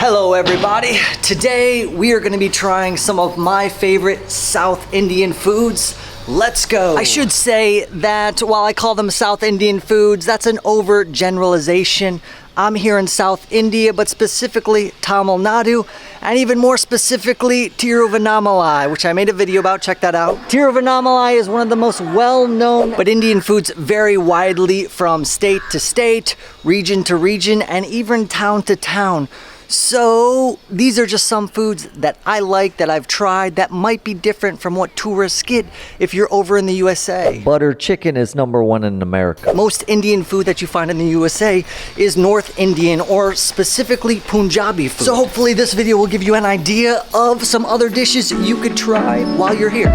Hello everybody. Today we are going to be trying some of my favorite South Indian foods. Let's go. I should say that while I call them South Indian foods, that's an overgeneralization. I'm here in South India, but specifically Tamil Nadu, and even more specifically Tiruvannamalai, which I made a video about. Check that out. Tiruvannamalai is one of the most well-known, but Indian foods vary widely from state to state, region to region, and even town to town. So these are just some foods that I like, that I've tried, that might be different from what tourists get if you're over in the USA. Butter chicken is #1 in America. Most Indian food that you find in the USA is North Indian, or specifically Punjabi food. So hopefully this video will give you an idea of some other dishes you could try while you're here.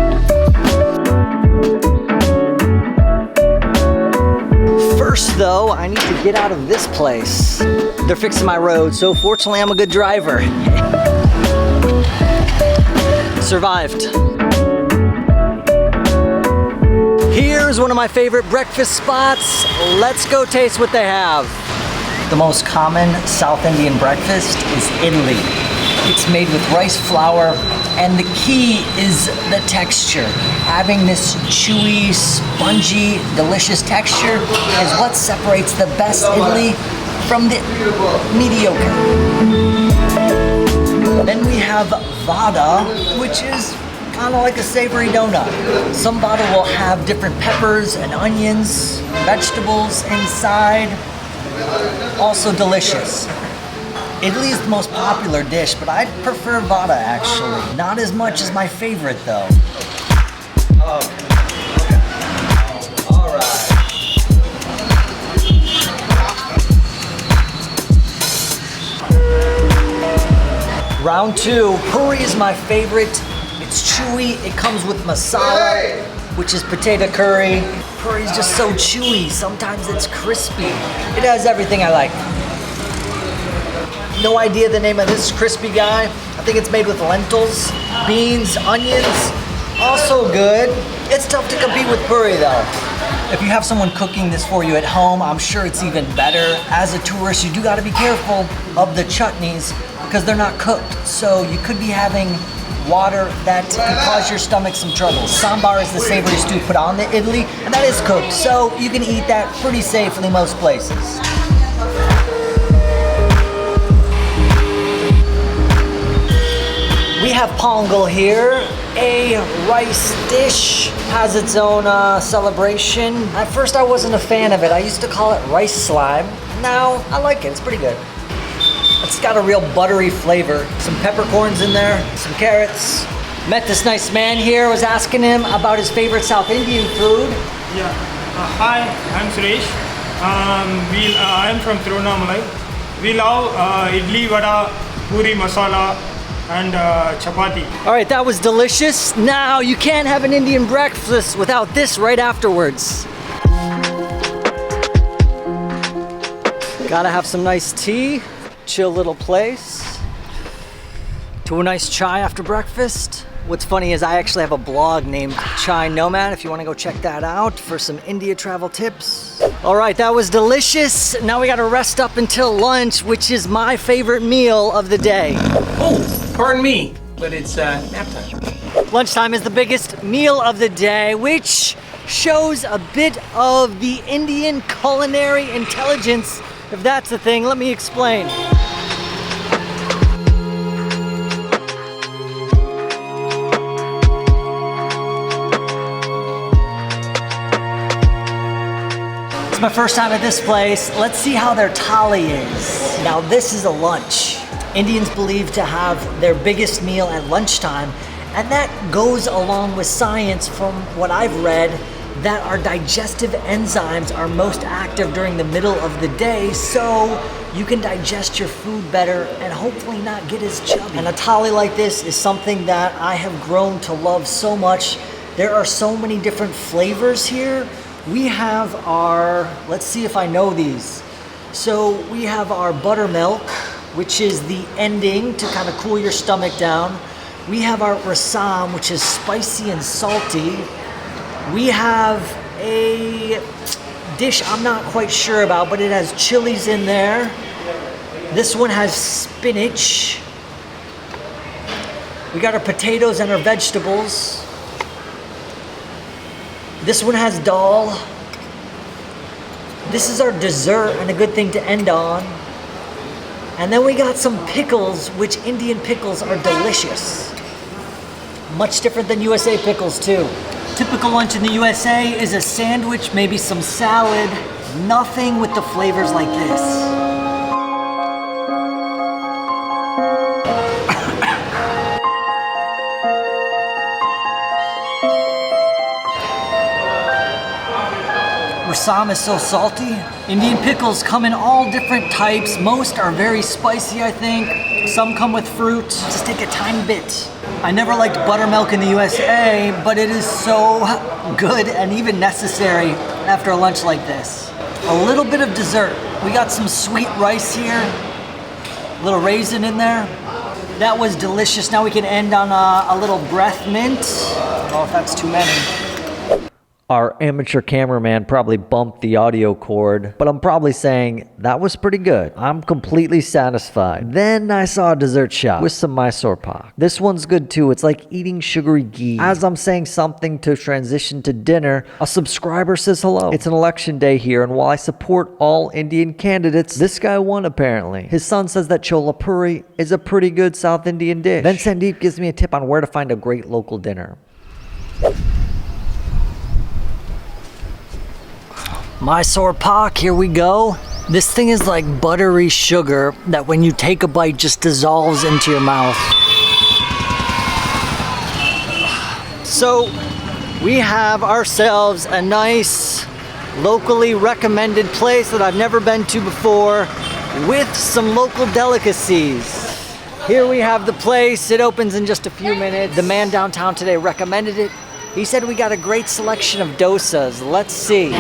First though, I need to get out of this place. They're fixing my road, so fortunately I'm a good driver. Survived. Here's one of my favorite breakfast spots. Let's go taste what they have. The most common South Indian breakfast is idli. It's made with rice flour, and the key is the texture. Having this chewy, spongy, delicious texture is what separates the best idli from the mediocre. Then we have Vada, which is kind of like a savory donut. Some Vada will have different peppers and onions, vegetables inside. Also delicious. Idli is the most popular dish, but I prefer Vada actually. Not as much as my favorite though. Oh, okay. All right. Round 2, Puri is my favorite. It's chewy, it comes with masala, which is potato curry. Puri is just so chewy, sometimes it's crispy. It has everything I like. No idea the name of this crispy guy. I think it's made with lentils, beans, onions. Also good. It's tough to compete with Puri though. If you have someone cooking this for you at home, I'm sure it's even better. As a tourist, you do gotta be careful of the chutneys because they're not cooked. So you could be having water that could cause your stomach some trouble. Sambar is the savory stew put on the idli, and that is cooked. So you can eat that pretty safely most places. We have pongal here, a rice dish, has its own celebration. At first I wasn't a fan of it. I used to call it rice slime. Now I like it, it's pretty good. It's got a real buttery flavor. Some peppercorns in there, some carrots. Met this nice man here, was asking him about his favorite South Indian food. Yeah, hi, I'm Suresh. I'm from Tiruvannamalai. We love idli, vada, puri masala, and chapati. All right, that was delicious. Now you can't have an Indian breakfast without this right afterwards. Gotta have some nice tea, chill little place. To a nice chai after breakfast. What's funny is I actually have a blog named Chai Nomad if you want to go check that out for some India travel tips. All right, that was delicious. Now we got to rest up until lunch, which is my favorite meal of the day. Oh, pardon me, but it's nap time. Lunchtime is the biggest meal of the day, which shows a bit of the Indian culinary intelligence. If that's the thing, let me explain. It's my first time at this place. Let's see how their thali is. Now this is a lunch. Indians believe to have their biggest meal at lunchtime, and that goes along with science from what I've read, that our digestive enzymes are most active during the middle of the day, so you can digest your food better and hopefully not get as chubby. And a thali like this is something that I have grown to love so much. There are so many different flavors here. We have our, let's see if I know these. So we have our buttermilk, which is the ending to kind of cool your stomach down. We have our rasam, which is spicy and salty. We have a dish I'm not quite sure about, but it has chilies in there. This one has spinach. We got our potatoes and our vegetables. This one has dal. This is our dessert and a good thing to end on. And then we got some pickles, which Indian pickles are delicious. Much different than USA pickles too. Typical lunch in the USA is a sandwich, maybe some salad, nothing with the flavors like this. Rasam is so salty. Indian pickles come in all different types. Most are very spicy, I think. Some come with fruit. Just take a tiny bit. I never liked buttermilk in the USA, but it is so good and even necessary after a lunch like this. A little bit of dessert. We got some sweet rice here. A little raisin in there. That was delicious. Now we can end on a little breath mint. I don't know if that's too many. Our amateur cameraman probably bumped the audio cord, but I'm probably saying that was pretty good. I'm completely satisfied. Then I saw a dessert shop with some Mysore pak. This one's good too. It's like eating sugary ghee. As I'm saying something to transition to dinner, a subscriber says hello. It's an election day here, and while I support all Indian candidates, this guy won apparently. His son says that chola puri is a pretty good South Indian dish. Then Sandeep gives me a tip on where to find a great local dinner. Mysore pak, here we go. This thing is like buttery sugar that when you take a bite just dissolves into your mouth. So we have ourselves a nice locally recommended place that I've never been to before with some local delicacies. Here we have the place. It opens in just a few minutes. The man downtown today recommended it. He said we got a great selection of dosas. Let's see.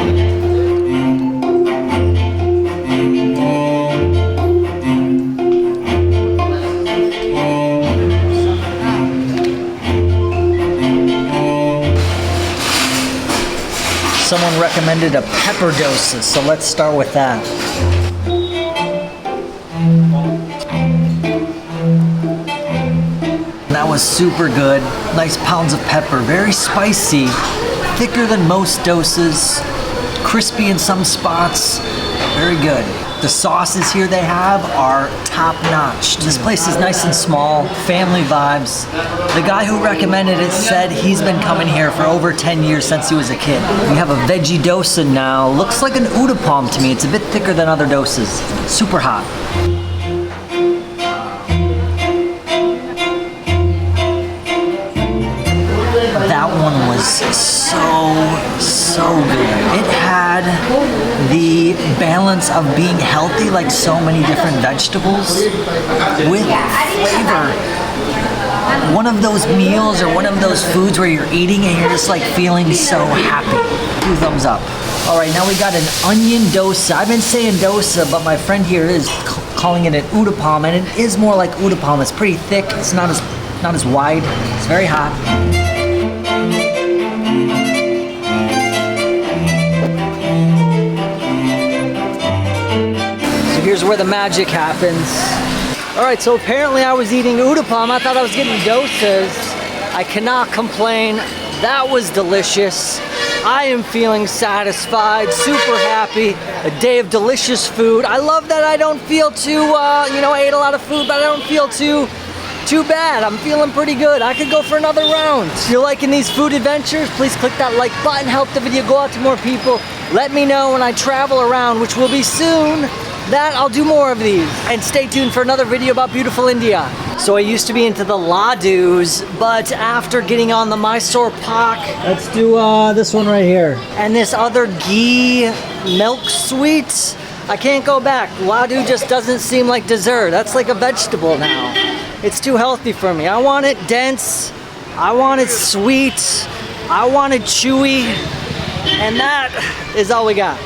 Someone recommended a pepper dosa, so let's start with that. That was super good. Nice pounds of pepper, very spicy, thicker than most dosas, crispy in some spots, very good. The sauces here they have are top-notch. This place is nice and small, family vibes. The guy who recommended it said he's been coming here for over 10 years since he was a kid. We have a veggie dosa now. Looks like an udapam to me. It's a bit thicker than other dosas. Super hot. That one was so good. It had the balance of being healthy, like so many different vegetables, with flavor. One of those meals or one of those foods where you're eating and you're just like feeling so happy. 2 thumbs up. All right, now we got an onion dosa. I've been saying dosa, but my friend here is calling it an udapam, and it is more like udapam. It's pretty thick. It's not as wide. It's very hot. Here's where the magic happens. All right, so apparently I was eating udapam. I thought I was getting dosas. I cannot complain. That was delicious. I am feeling satisfied, super happy. A day of delicious food. I love that I don't feel too, I ate a lot of food, but I don't feel too bad. I'm feeling pretty good. I could go for another round. If you're liking these food adventures, please click that like button, help the video go out to more people. Let me know when I travel around, which will be soon, that I'll do more of these. And stay tuned for another video about beautiful India. So I used to be into the ladus, but after getting on the Mysore pak, let's do this one right here. And this other ghee milk sweet, I can't go back. Ladu just doesn't seem like dessert. That's like a vegetable now. It's too healthy for me. I want it dense, I want it sweet, I want it chewy, and that is all we got.